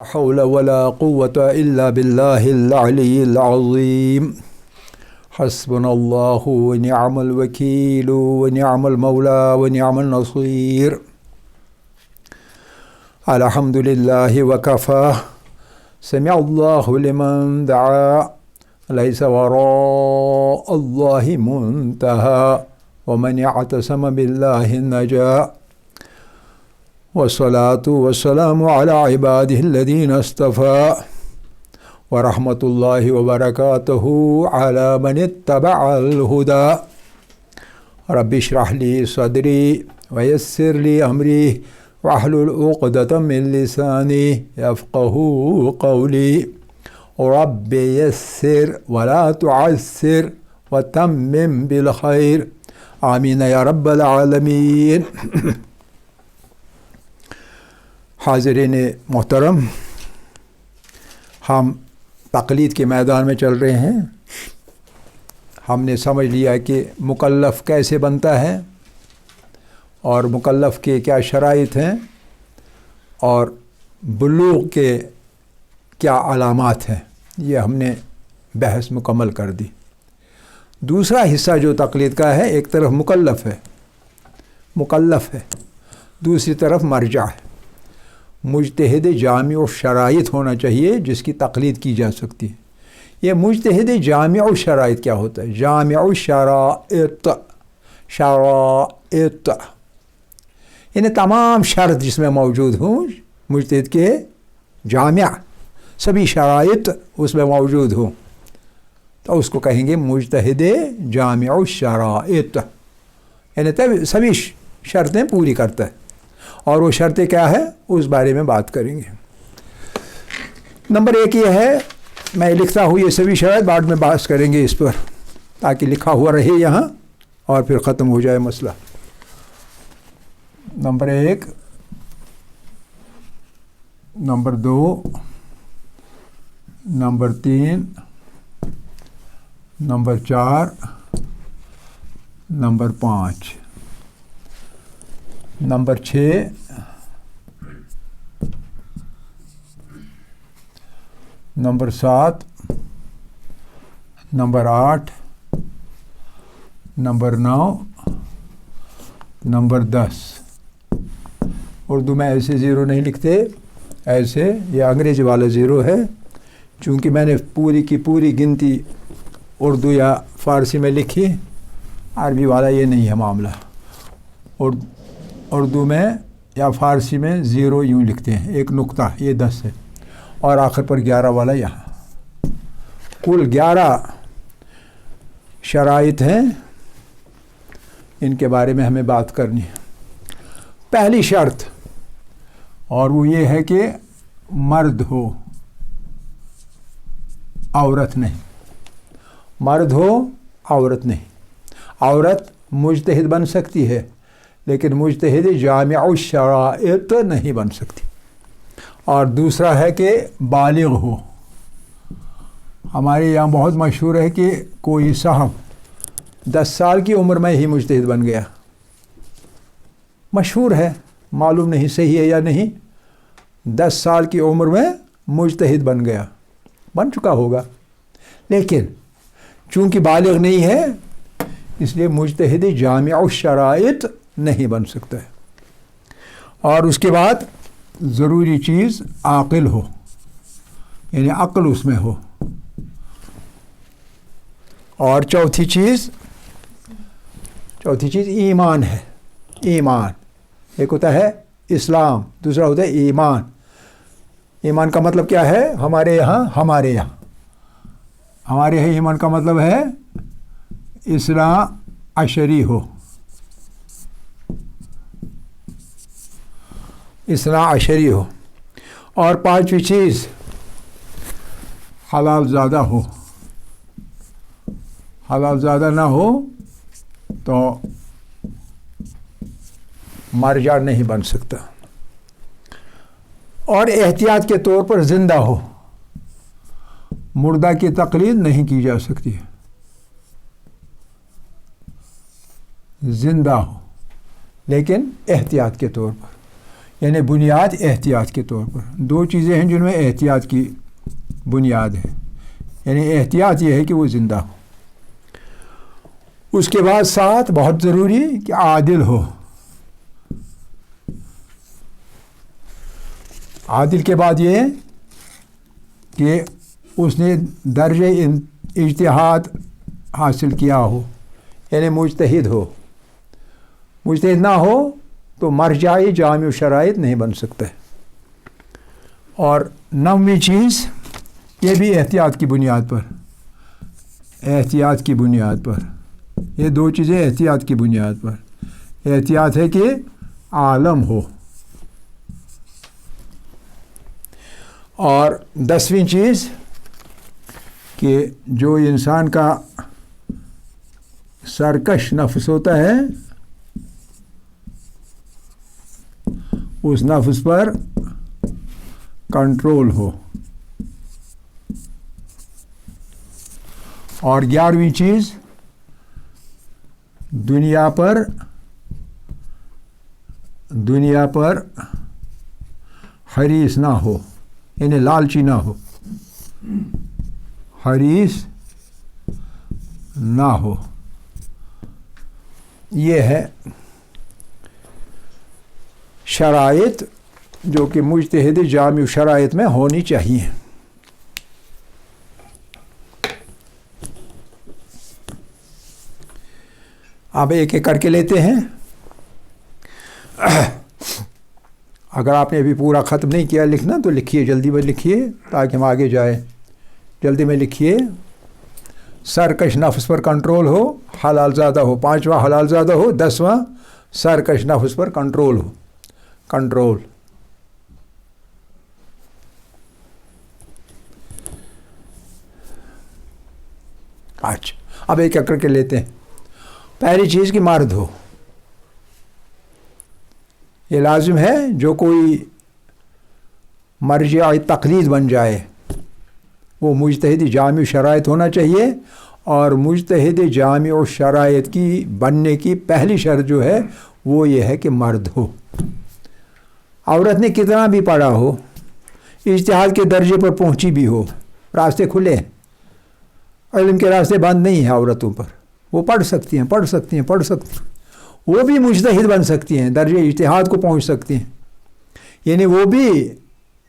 حول ولا قوة إلا بالله العلي العظيم حسبنا الله ونعم الوكيل ونعم المولى ونعم النصير الحمد لله وكفى سمع الله لمن دعا ليس وراء الله منتهى ومن اعتصم بالله نجا والصلاة والسلام على عباده الذين اصطفى ورحمة الله وبركاته على من اتبع الهدى رب اشرح لي صدري ويسر لي أمري واحلل عقدة من لساني يفقه قولي رب يسر ولا تعسر وتمم بالخير آمين يا رب العالمين. حاضرین محترم، ہم تقلید کے میدان میں چل رہے ہیں. ہم نے سمجھ لیا کہ مکلف کیسے بنتا ہے اور مکلف کے کیا شرائط ہیں اور بلوغ کے کیا علامات ہیں. یہ ہم نے بحث مکمل کر دی. دوسرا حصہ جو تقلید کا ہے، ایک طرف مکلف ہے، دوسری طرف مرجع ہے. مجتہد جامع الشرائط ہونا چاہیے جس کی تقلید کی جا سکتی ہے. یہ مجتہد جامع الشرائط کیا ہوتا ہے؟ جامع الشرائط، شرائط یعنی تمام شرط جس میں موجود ہوں، مجتہد کے جامع سبھی شرائط اس میں موجود ہوں تو اس کو کہیں گے مجتہد جامع الشرائط، یعنی سبھی شرطیں پوری کرتا ہے. اور وہ شرطیں کیا ہے اس بارے میں بات کریں گے. نمبر 1 یہ ہے، میں لکھتا ہوں یہ سبھی شرائط، بعد میں بحث کریں گے اس پر تاکہ لکھا ہوا رہے یہاں اور پھر ختم ہو جائے مسئلہ. Number 1، number 2، number 3، number 4، number 5، number 6، number 7، number 8، number 9، number 10. Urdu میں ایسے زیرو نہیں لکھتے، ایسے یہ انگریزی والا زیرو ہے. چونکہ میں نے پوری کی پوری گنتی اردو یا فارسی میں لکھی، عربی والا یہ نہیں ہے معاملہ. اردو میں یا فارسی میں زیرو یوں لکھتے ہیں، ایک نقطہ، یہ 10 ہے، اور آخر پر 11 والا یہاں. کل 11 شرائط ہیں، ان کے بارے میں ہمیں بات کرنی ہے. پہلی شرط اور وہ یہ ہے کہ مرد ہو، عورت نہیں. مرد ہو، عورت نہیں. عورت مجتہد بن سکتی ہے لیکن مجتہد جامع الشرائط نہیں بن سکتی. اور دوسرا ہے کہ بالغ ہو. ہمارے یہاں بہت مشہور ہے کہ کوئی صاحب 10 سال کی عمر میں ہی مجتہد بن گیا. مشہور ہے، معلوم نہیں صحیح ہے یا نہیں. 10 سال کی عمر میں مجتہد بن گیا، بن چکا ہوگا، لیکن چونکہ بالغ نہیں ہے اس لیے مجتہد جامع الشرائط نہیں بن سکتا ہے. اور اس کے بعد ضروری چیز عاقل ہو، یعنی عقل اس میں ہو. اور چوتھی چیز ایمان ہے. ایمان ایک ہوتا ہے اسلام، دوسرا ہوتا ہے ایمان. ایمان کا مطلب کیا ہے؟ ہمارے یہاں ایمان کا مطلب ہے اصلاح عشری ہو. اصلاح عشری ہو. اور 5ویں چیز حلال زادہ ہو. حلال زادہ نہ ہو تو مرجع نہیں بن سکتا. اور احتیاط کے طور پر زندہ ہو. مردہ کی تقلید نہیں کی جا سکتی. زندہ ہو لیکن احتیاط کے طور پر. یعنی بنیاد احتیاط کے طور پر. دو چیزیں ہیں جن میں احتیاط کی بنیاد ہے. یعنی احتیاط یہ ہے کہ وہ زندہ ہو. اس کے بعد ساتھ بہت ضروری کہ عادل ہو. عادل کے بعد یہ کہ اس نے درجہ اجتہاد حاصل کیا ہو، یعنی مجتہد ہو. مجتہد نہ ہو تو مرجعی جامع شرائط نہیں بن سکتا ہے. اور نویں چیز یہ بھی احتیاط کی بنیاد پر، احتیاط کی بنیاد پر، یہ دو چیزیں احتیاط کی بنیاد پر. احتیاط ہے کہ عالم ہو. اور 10ویں چیز کہ جو انسان کا سرکش نفس ہوتا ہے اس نفس پر کنٹرول ہو. اور 11ویں چیز دنیا پر حریص نہ ہو، یعنی لالچی نہ ہو، حریص نہ ہو. یہ ہے شرائط جو کہ مجتہد جامع شرائط میں ہونی چاہیے. اب ایک ایک کر کے لیتے ہیں. اگر آپ نے ابھی پورا ختم نہیں کیا لکھنا تو لکھیے، جلدی میں لکھیے تاکہ ہم آگے جائیں. جلدی میں لکھیے. سرکش نفس پر کنٹرول ہو، حلال زادہ ہو. 5واں حلال زادہ ہو. 10واں سرکش نفس پر کنٹرول ہو. کنٹرول. اچھا اب ایک ایک کر کے لیتے ہیں. پہلی چیز کہ مرد ہو. یہ لازم ہے جو کوئی مرجع تقلید بن جائے وہ مجتہد جامع شرائط ہونا چاہیے. اور مجتہد جامع شرائط کی بننے کی پہلی شرط جو ہے وہ یہ ہے کہ مرد ہو. عورت نے کتنا بھی پڑھا ہو، اجتہاد کے درجے پر پہنچی بھی ہو، راستے کھلے ہیں، علم کے راستے بند نہیں ہیں عورتوں پر. وہ پڑھ سکتی ہیں، وہ بھی مجتہد بن سکتی ہیں، درجہ اجتہاد کو پہنچ سکتی ہیں. یعنی وہ بھی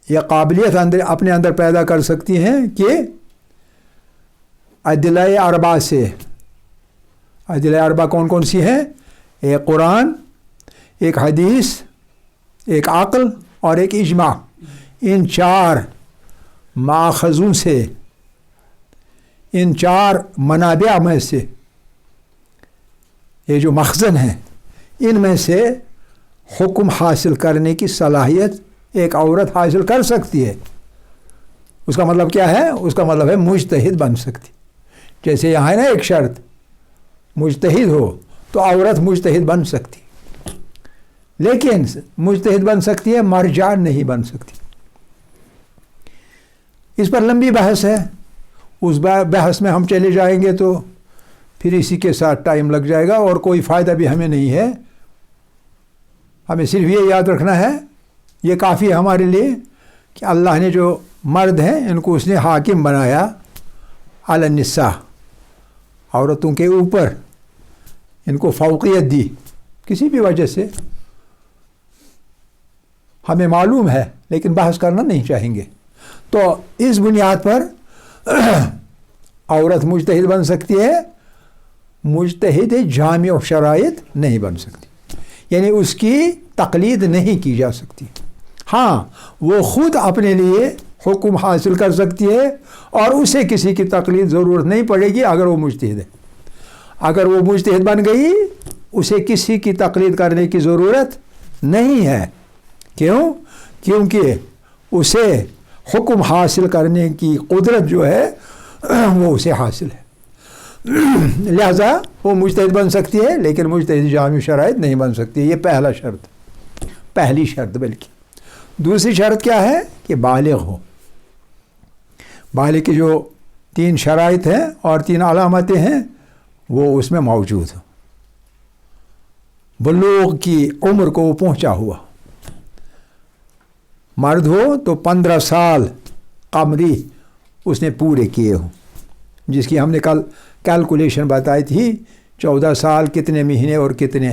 یہ قابلیت اپنے اندر پیدا کر سکتی ہیں کہ ادلہ اربع سے، ادلہ اربع کون کون سی ہیں؟ ایک قرآن، ایک حدیث، ایک عقل اور ایک اجماع. ان 4 ماخذوں سے، ان 4 منابع میں سے، یہ جو مخزن ہیں ان میں سے حکم حاصل کرنے کی صلاحیت ایک عورت حاصل کر سکتی ہے. اس کا مطلب کیا ہے؟ اس کا مطلب ہے مجتہد بن سکتی. جیسے یہاں ہے نا ایک شرط، مجتہد ہو تو عورت مجتہد بن سکتی، لیکن مجتہد بن سکتی ہے، مرجع نہیں بن سکتی. اس پر لمبی بحث ہے. اس بحث میں ہم چلے جائیں گے تو پھر اسی کے ساتھ ٹائم لگ جائے گا اور کوئی فائدہ بھی ہمیں نہیں ہے. ہمیں صرف یہ یاد رکھنا ہے، یہ کافی ہے ہمارے لیے کہ اللہ نے جو مرد ہیں ان کو اس نے حاکم بنایا علی النساء، عورتوں کے اوپر ان کو فوقیت دی کسی بھی وجہ سے. ہمیں معلوم ہے لیکن بحث کرنا نہیں چاہیں گے. تو اس بنیاد پر عورت مجتہد بن سکتی ہے، مجتہد جامع شرائط نہیں بن سکتی، یعنی اس کی تقلید نہیں کی جا سکتی. ہاں وہ خود اپنے لیے حکم حاصل کر سکتی ہے اور اسے کسی کی تقلید ضرورت نہیں پڑے گی اگر وہ مجتہد ہے. اگر وہ مجتہد بن گئی اسے کسی کی تقلید کرنے کی ضرورت نہیں ہے. کیوں؟ کیونکہ اسے حکم حاصل کرنے کی قدرت جو ہے وہ اسے حاصل ہے. لہذا وہ مجتہد بن سکتی ہے لیکن مجتہد جامع شرائط نہیں بن سکتی. یہ پہلا شرط، پہلی شرط. بلکہ دوسری شرط کیا ہے کہ بالغ ہو. بالغ کی جو 3 شرائط ہیں اور 3 علامتیں ہیں وہ اس میں موجود ہو. بلوغ کی عمر کو وہ پہنچا ہوا، مرد ہو تو 15 سال قمری اس نے پورے کیے ہوں، جس کی ہم نے کل کیلکولیشن بتائی تھی، 14 سال کتنے مہینے اور کتنے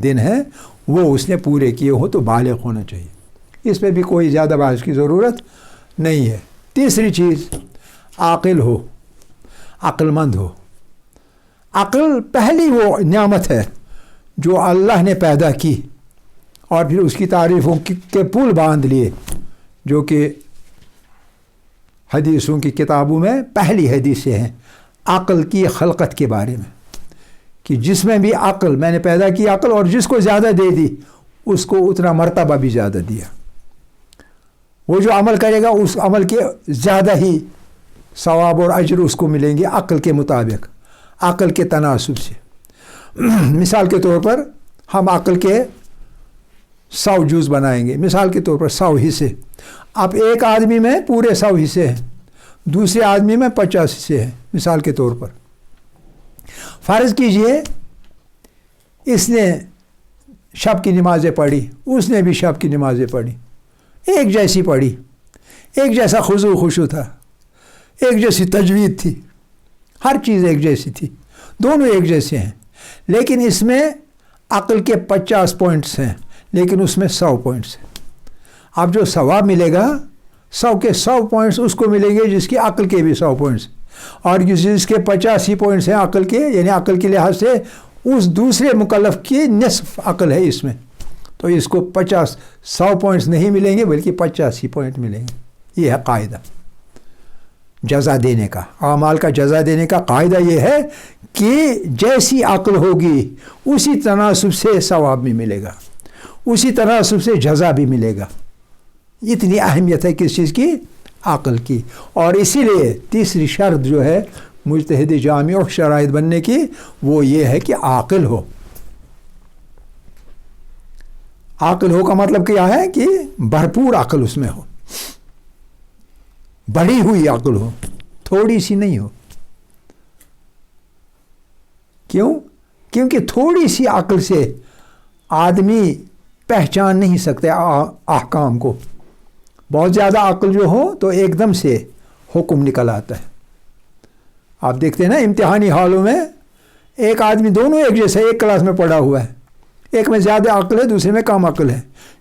دن ہیں، وہ اس نے پورے کیے ہوں تو بالغ ہونا چاہیے۔ اس پہ بھی کوئی زیادہ بحث کی ضرورت نہیں ہے۔ تیسری چیز، عاقل ہو، عقل مند ہو۔ عقل پہلی وہ نعمت ہے جو اللہ نے پیدا کی اور پھر اس کی تعریفوں کے پل باندھ لیے، جو کہ حدیثوں کی کتابوں میں پہلی حدیثیں ہیں عقل کی خلقت کے بارے میں، کہ جس میں بھی عقل، میں نے پیدا کی عقل، اور جس کو زیادہ دے دی اس کو اتنا مرتبہ بھی زیادہ دیا۔ وہ جو عمل کرے گا اس عمل کے زیادہ ہی ثواب اور اجر اس کو ملیں گے عقل کے مطابق، عقل کے تناسب سے۔ مثال کے طور پر ہم عقل کے 100 جز بنائیں گے، مثال کے طور پر 100 حصے۔ اب ایک آدمی میں پورے 100 حصے ہیں، دوسرے آدمی میں 50 حصے ہیں، مثال کے طور پر۔ فرض کیجئے اس نے شب کی نمازیں پڑھی، اس نے بھی شب کی نمازیں پڑھی، ایک جیسی پڑھی، ایک جیسا خضوع خشوع تھا، ایک جیسی تجوید تھی، ہر چیز ایک جیسی تھی، دونوں ایک جیسے ہیں، لیکن اس میں عقل کے 50 پوائنٹس ہیں، لیکن اس میں 100 پوائنٹس ہیں۔ اب جو ثواب ملے گا 100 کے 100 پوائنٹس اس کو ملیں گے جس کی عقل کے بھی 100 پوائنٹس، اور جس کے 50 ہی پوائنٹس ہیں عقل کے، یعنی عقل کے لحاظ سے اس دوسرے مکلف کی نصف عقل ہے اس میں، تو اس کو 100 پوائنٹس نہیں ملیں گے بلکہ 50 ہی پوائنٹ ملیں گے۔ یہ ہے قاعدہ جزا دینے کا، اعمال کا جزا دینے کا قاعدہ یہ ہے کہ جیسی عقل ہوگی اسی تناسب سے ثواب بھی ملے گا، اسی تناسب سے جزا بھی ملے گا۔ اتنی اہمیت ہے کس چیز کی؟ عقل کی۔ اور اسی لیے تیسری شرط جو ہے مجتہد جامع و شرائط بننے کی، وہ یہ ہے کہ عاقل ہو۔ عاقل ہو کا مطلب کیا ہے کہ بھرپور عقل اس میں ہو، بڑھی ہوئی عقل ہو، تھوڑی سی نہیں ہو۔ کیوں؟ کیونکہ تھوڑی سی عقل سے آدمی پہچان نہیں سکتے احکام کو، بہت زیادہ عقل جو ہو تو ایک دم سے حکم نکل آتا ہے۔ آپ دیکھتے ہیں نا امتحانی حالوں میں ایک آدمی، دونوں ایک جیسے ایک کلاس میں پڑھا ہوا ہے، ایک میں زیادہ عقل ہے دوسرے میں کم عقل ہے۔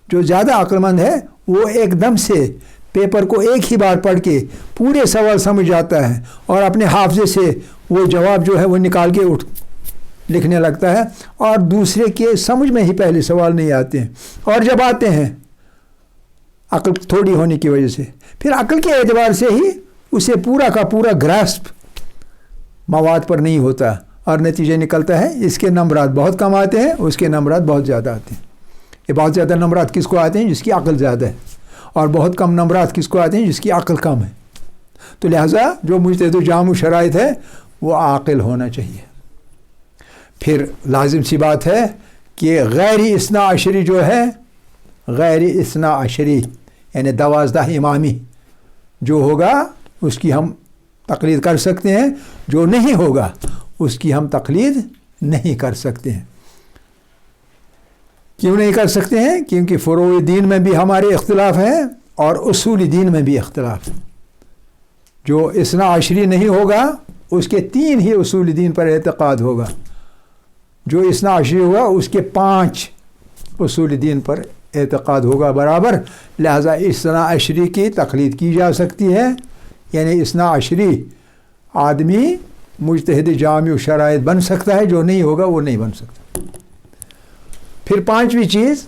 جو زیادہ عقل مند ہے وہ ایک دم سے پیپر کو ایک ہی بار پڑھ کے پورے سوال سمجھ جاتا ہے اور اپنے حافظے سے وہ جواب جو ہے وہ نکال کے لکھنے لگتا ہے، اور دوسرے کے سمجھ میں ہی پہلے سوال نہیں آتے ہیں، اور جب آتے ہیں عقل تھوڑی ہونے کی وجہ سے، پھر عقل کے اعتبار سے ہی اسے پورا کا پورا گراسپ مواد پر نہیں ہوتا، اور نتیجہ نکلتا ہے اس کے نمبرات بہت کم آتے ہیں، اس کے نمبرات بہت زیادہ آتے ہیں۔ یہ بہت زیادہ نمبرات کس کو آتے ہیں؟ جس کی عقل زیادہ ہے، اور بہت کم نمبرات کس کو آتے ہیں؟ جس کی عقل کم ہے۔ تو لہٰذا جو مجتہد جامع شرائط ہے وہ عاقل ہونا چاہیے۔ پھر لازم سی بات ہے کہ غیر اثنا عشری جو ہے، غیر اثنا عشری یعنی 12 امامی جو ہوگا اس کی ہم تقلید کر سکتے ہیں، جو نہیں ہوگا اس کی ہم تقلید نہیں کر سکتے ہیں۔ کیوں نہیں کر سکتے ہیں؟ کیونکہ فروع دین میں بھی ہمارے اختلاف ہیں اور اصول دین میں بھی اختلاف ہے۔ جو اثنا عشری نہیں ہوگا اس کے 3 ہی اصول دین پر اعتقاد ہوگا، جو اثنا عشری ہوگا اس کے 5 اصول دین پر اعتقاد ہوگا برابر۔ لہذا اثنا عشری کی تقلید کی جا سکتی ہے، یعنی اثنا عشری آدمی مجتہد جامع شرائط بن سکتا ہے، جو نہیں ہوگا وہ نہیں بن سکتا۔ پھر 5ویں چیز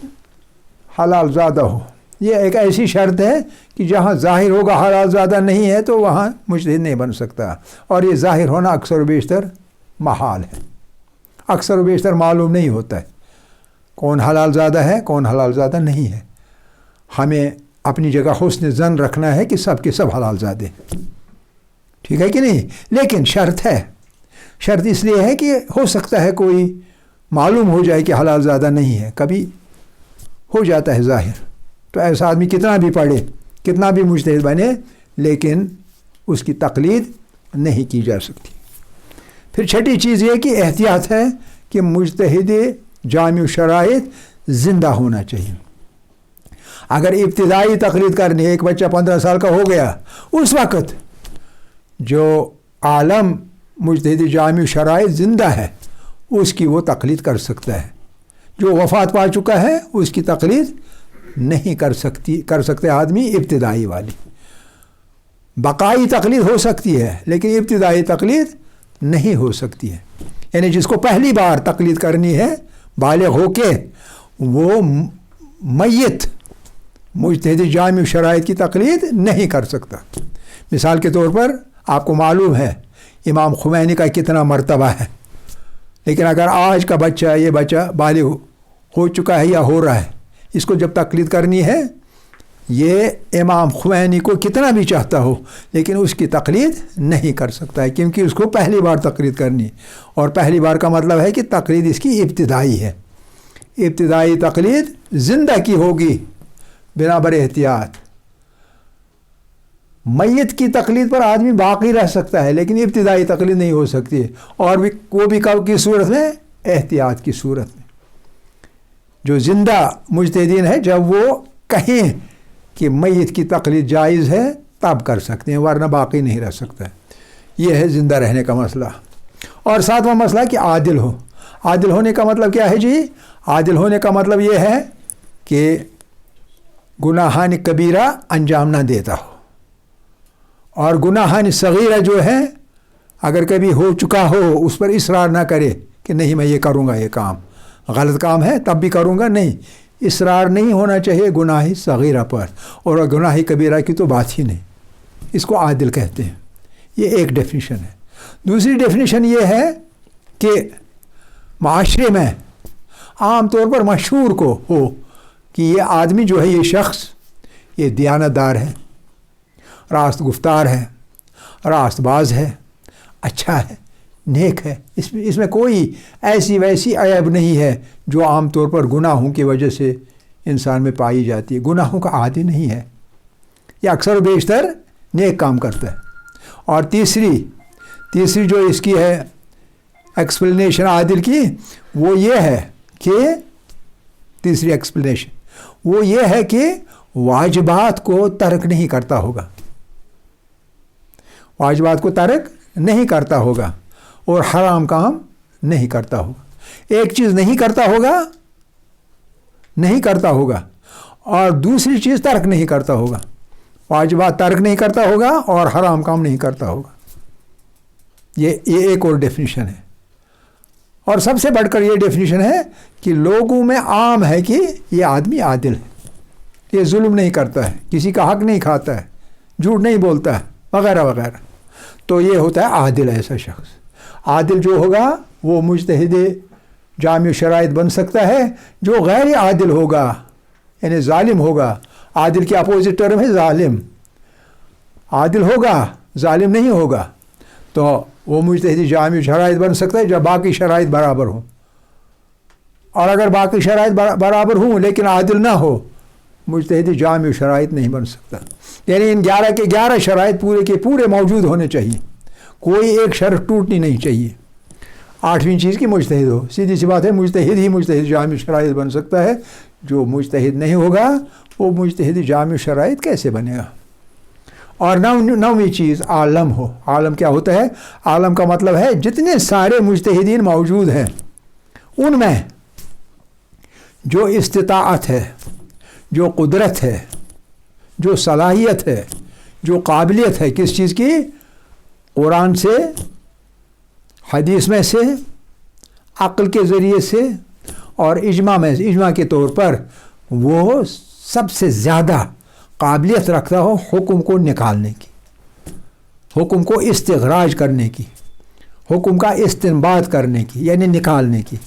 حلال زادہ ہو۔ یہ ایک ایسی شرط ہے کہ جہاں ظاہر ہوگا حلال زادہ نہیں ہے تو وہاں مجتہد نہیں بن سکتا، اور یہ ظاہر ہونا اکثر و بیشتر محال ہے، اکثر و بیشتر معلوم نہیں ہوتا ہے کون حلال زادہ ہے کون حلال زادہ نہیں ہے۔ ہمیں اپنی جگہ حسن ظن رکھنا ہے کہ سب کے سب حلال زادے ہیں، ٹھیک ہے کہ نہیں؟ لیکن شرط ہے، شرط اس لیے ہے کہ ہو سکتا ہے کوئی معلوم ہو جائے کہ حلال زادہ نہیں ہے، کبھی ہو جاتا ہے ظاہر، تو ایسا آدمی کتنا بھی پڑھے کتنا بھی مجتہد بنے لیکن اس کی تقلید نہیں کی جا سکتی۔ پھر 6ٹھی چیز یہ کہ احتیاط ہے کہ مجتہد جامع شرائط زندہ ہونا چاہیے۔ اگر ابتدائی تقلید کرنی ہے، ایک بچہ 15 سال کا ہو گیا، اس وقت جو عالم مجتہد جامع شرائط زندہ ہے اس کی وہ تقلید کر سکتا ہے، جو وفات پا چکا ہے اس کی تقلید نہیں کر سکتے آدمی ابتدائی والی۔ بقائی تقلید ہو سکتی ہے لیکن ابتدائی تقلید نہیں ہو سکتی ہے۔ یعنی جس کو پہلی بار تقلید کرنی ہے بالغ ہو کے، وہ میت مجتہد جامع شرائط کی تقلید نہیں کر سکتا۔ مثال کے طور پر آپ کو معلوم ہے امام خمینی کا کتنا مرتبہ ہے، لیکن اگر آج کا بچہ، یہ بچہ بالغ ہو چکا ہے یا ہو رہا ہے، اس کو جب تقلید کرنی ہے، یہ امام خمینی کو کتنا بھی چاہتا ہو لیکن اس کی تقلید نہیں کر سکتا ہے، کیونکہ اس کو پہلی بار تقلید کرنی ہے، اور پہلی بار کا مطلب ہے کہ تقلید اس کی ابتدائی ہے۔ ابتدائی تقلید زندہ کی ہوگی بنا بر احتیاط۔ میت کی تقلید پر آدمی باقی رہ سکتا ہے لیکن ابتدائی تقلید نہیں ہو سکتی، اور بھی وہ بھی کب کی صورت میں؟ احتیاط کی صورت میں۔ جو زندہ مجتہدین ہے جب وہ کہیں کہ میت کی تقلید جائز ہے تب کر سکتے ہیں، ورنہ باقی نہیں رہ سکتا ہے۔ یہ ہے زندہ رہنے کا مسئلہ۔ اور ساتواں مسئلہ کہ عادل ہو۔ عادل ہونے کا مطلب کیا ہے جی؟ عادل ہونے کا مطلب یہ ہے کہ گناہان کبیرہ انجام نہ دیتا ہو، اور گناہان صغیرہ جو ہے اگر کبھی ہو چکا ہو اس پر اصرار نہ کرے کہ نہیں میں یہ کروں گا، یہ کام غلط کام ہے تب بھی کروں گا، نہیں، اصرار نہیں ہونا چاہیے گناہ صغیرہ پر، اور گناہ کبیرہ کی تو بات ہی نہیں۔ اس کو عادل کہتے ہیں۔ یہ ایک ڈیفینیشن ہے۔ دوسری ڈیفینیشن یہ ہے کہ معاشرے میں عام طور پر مشہور کو ہو کہ یہ آدمی جو ہے، یہ شخص یہ دیانت دار ہے، راست گفتار ہے، راست باز ہے، اچھا ہے، نیک ہے، اس میں کوئی ایسی ویسی عیب نہیں ہے جو عام طور پر گناہوں کی وجہ سے انسان میں پائی جاتی ہے۔ گناہوں کا عادی نہیں ہے، یہ اکثر و بیشتر نیک کام کرتا ہے۔ اور تیسری جو اس کی ہے ایکسپلینیشن عادل کی، وہ یہ ہے کہ تیسری ایکسپلینیشن وہ یہ ہے کہ واجبات کو ترک نہیں کرتا ہوگا، واجبات کو ترک نہیں کرتا ہوگا، اور حرام کام نہیں کرتا ہوگا۔ ایک چیز نہیں کرتا ہوگا اور دوسری چیز ترک نہیں کرتا ہوگا۔ واجبات ترک نہیں کرتا ہوگا اور حرام کام نہیں کرتا ہوگا۔ یہ ایک اور ڈیفینیشن ہے۔ اور سب سے بڑھ کر یہ ڈیفینیشن ہے کہ لوگوں میں عام ہے کہ یہ آدمی عادل ہے، یہ ظلم نہیں کرتا ہے، کسی کا حق نہیں کھاتا ہے، جھوٹ نہیں بولتا ہے، وغیرہ وغیرہ۔ تو یہ ہوتا ہے عادل۔ ایسا شخص عادل جو ہوگا وہ مجتہد جامع شرائط بن سکتا ہے۔ جو غیر عادل ہوگا یعنی ظالم ہوگا، عادل کی اپوزٹ ٹرم ہے ظالم، عادل ہوگا ظالم نہیں ہوگا، تو وہ مجتہد جامع شرائط بن سکتا ہے جب باقی شرائط برابر ہوں۔ اور اگر باقی شرائط برابر ہوں لیکن عادل نہ ہو، مجتہد جامع شرائط نہیں بن سکتا۔ یعنی ان 11 کے 11 شرائط پورے کے پورے موجود ہونے چاہیے، کوئی ایک شرط ٹوٹنی نہیں چاہیے۔ 8ویں چیز کی مجتہد ہو۔ سیدھی سی بات ہے، مجتہد ہی مجتہد جامع شرائط بن سکتا ہے۔ جو مجتہد نہیں ہوگا وہ مجتہد جامع شرائط کیسے بنے گا؟ اور 9ویں چیز عالم ہو۔ عالم کیا ہوتا ہے؟ عالم کا مطلب ہے جتنے سارے مجتہدین موجود ہیں ان میں جو استطاعت ہے، جو قدرت ہے، جو صلاحیت ہے، جو قابلیت ہے کس چیز کی؟ قرآن سے، حدیث میں سے، عقل کے ذریعے سے اور اجماع میں سے، اجماع کے طور پر وہ سب سے زیادہ قابلیت رکھتا ہو حکم کو نکالنے کی، حکم کو استخراج کرنے کی، حکم کا استنباط کرنے کی، یعنی نکالنے کی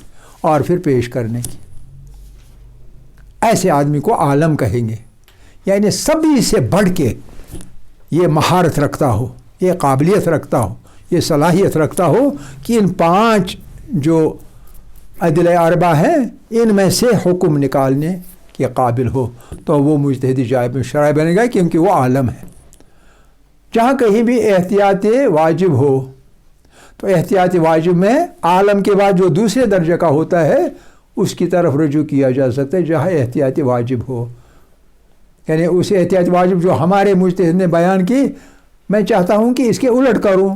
اور پھر پیش کرنے کی۔ ایسے آدمی کو عالم کہیں گے۔ یعنی سبھی سے بڑھ کے یہ مہارت رکھتا ہو، یہ قابلیت رکھتا ہو، یہ صلاحیت رکھتا ہو کہ ان 5 جو عدل اربع ہیں ان میں سے حکم نکالنے کے قابل ہو، تو وہ مجتہد جامع شرائط بنے گا، کیونکہ وہ عالم ہے۔ جہاں کہیں بھی احتیاط واجب ہو تو احتیاط واجب میں عالم کے بعد جو دوسرے درجے کا ہوتا ہے اس کی طرف رجوع کیا جا سکتا ہے، جہاں احتیاط واجب ہو۔ یعنی اس احتیاط واجب جو ہمارے مجتہد نے بیان کی، میں چاہتا ہوں کہ اس کے الٹ کروں،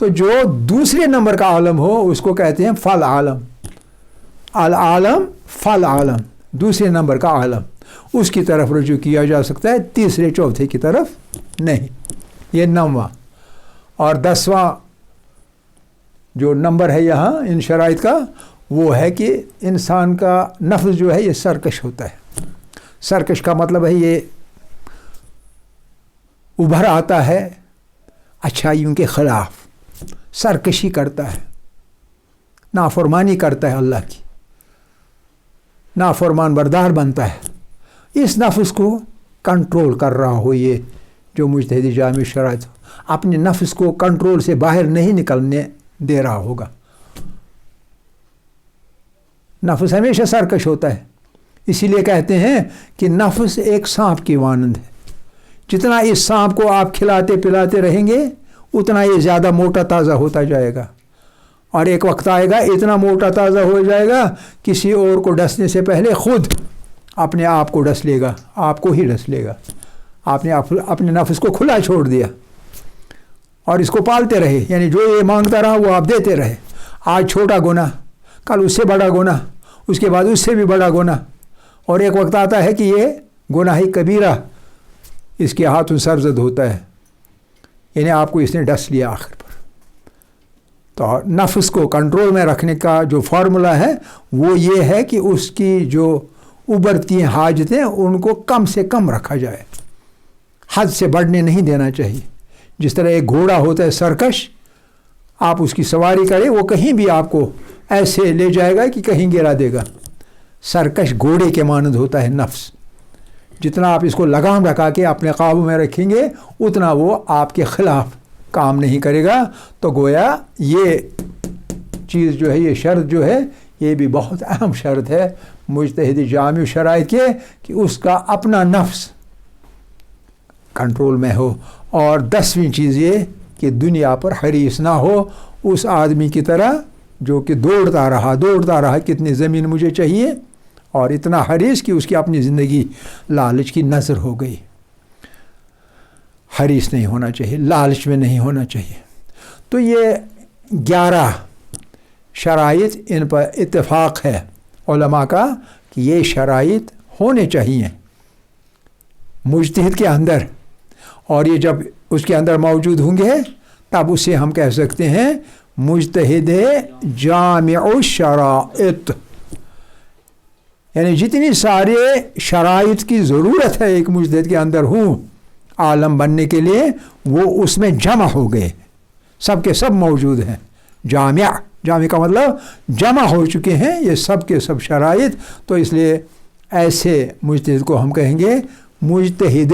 تو جو دوسرے نمبر کا عالم ہو اس کو کہتے ہیں فل عالم، العالم فل عالم، دوسرے نمبر کا عالم، اس کی طرف رجوع کیا جا سکتا ہے، تیسرے چوتھے کی طرف نہیں۔ یہ 9واں اور 10واں جو نمبر ہے یہاں ان شرائط کا، وہ ہے کہ انسان کا نفس جو ہے یہ سرکش ہوتا ہے۔ سرکش کا مطلب ہے یہ ابھر آتا ہے اچھائیوں کے خلاف، سرکشی کرتا ہے، نافرمانی کرتا ہے، اللہ کی نافرمان بردار بنتا ہے۔ اس نفس کو کنٹرول کر رہا ہو یہ جو مجتہد جامع شرائط، اپنے نفس کو کنٹرول سے باہر نہیں نکلنے دے رہا ہوگا۔ نفس ہمیشہ سرکش ہوتا ہے، اسی لیے کہتے ہیں کہ نفس ایک سانپ کی مانند ہے، جتنا اس سانپ کو آپ کھلاتے پلاتے رہیں گے اتنا یہ زیادہ موٹا تازہ ہوتا جائے گا، اور ایک وقت آئے گا اتنا موٹا تازہ ہو جائے گا کسی اور کو ڈسنے سے پہلے خود اپنے آپ کو ڈس لے گا، آپ کو ہی ڈس لے گا۔ آپ نے اپنے نفس کو کھلا چھوڑ دیا اور اس کو پالتے رہے، یعنی جو یہ مانگتا رہا وہ آپ دیتے رہے۔ آج چھوٹا گناہ، کل اس سے بڑا گناہ، اس کے بعد اس سے بھی بڑا گناہ، اور ایک وقت آتا ہے کہ یہ گناہ کبیرہ اس کے ہاتھوں سرزد ہوتا ہے، یعنی آپ کو اس نے ڈس لیا آخر پر۔ تو نفس کو کنٹرول میں رکھنے کا جو فارمولا ہے وہ یہ ہے کہ اس کی جو ابھرتی ہیں حاجتیں ان کو کم سے کم رکھا جائے، حد سے بڑھنے نہیں دینا چاہیے۔ جس طرح ایک گھوڑا ہوتا ہے سرکش، آپ اس کی سواری کریں وہ کہیں بھی آپ کو ایسے لے جائے گا کہ کہیں گرا دے گا۔ سرکش گھوڑے کے مانند ہوتا ہے نفس، جتنا آپ اس کو لگام رکھا کے اپنے قابو میں رکھیں گے اتنا وہ آپ کے خلاف کام نہیں کرے گا۔ تو گویا یہ چیز جو ہے، یہ شرط جو ہے، یہ بھی بہت اہم شرط ہے مجتہد جامع شرائط کے، کہ اس کا اپنا نفس کنٹرول میں ہو۔ اور 10ویں چیز یہ کہ دنیا پر حریص نہ ہو اس آدمی کی طرح جو کہ دوڑتا رہا کتنی زمین مجھے چاہیے، اور اتنا حریص کہ اس کی اپنی زندگی لالچ کی نظر ہو گئی۔ حریص نہیں ہونا چاہیے، لالچ میں نہیں ہونا چاہیے۔ تو یہ 11 شرائط، ان پر اتفاق ہے علماء کا کہ یہ شرائط ہونے چاہیے مجتہد کے اندر، اور یہ جب اس کے اندر موجود ہوں گے تب اسے ہم کہہ سکتے ہیں مجتہد جامع الشرائط۔ یعنی جتنی سارے شرائط کی ضرورت ہے ایک مجتہد کے اندر ہوں عالم بننے کے لیے، وہ اس میں جمع ہو گئے، سب کے سب موجود ہیں۔ جامع کا مطلب جمع ہو چکے ہیں یہ سب کے سب شرائط۔ تو اس لیے ایسے مجتہد کو ہم کہیں گے مجتہد،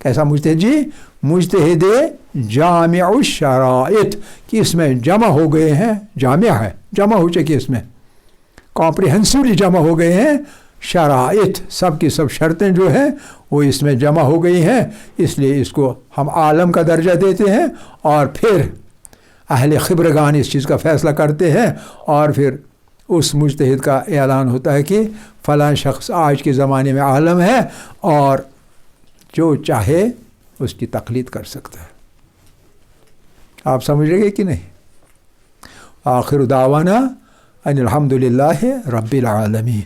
کیسا مجتہد جی؟ مجتہد جامع الشرائط، کہ اس میں جمع ہو گئے ہیں، جامع ہے، جمع ہو چکے، اس میں کمپریہنسولی جمع ہو گئے ہیں شرائط، سب کی سب شرطیں جو ہیں وہ اس میں جمع ہو گئی ہیں۔ اس لیے اس کو ہم عالم کا درجہ دیتے ہیں، اور پھر اہل خبرگان اس چیز کا فیصلہ کرتے ہیں، اور پھر اس مجتہد کا اعلان ہوتا ہے کہ فلاں شخص آج کے زمانے میں عالم ہے، اور جو چاہے اس کی تقلید کر سکتا ہے۔ آپ سمجھ رہے کہ نہیں؟ آخر دعوانا ان الحمد للہ رب العالمین۔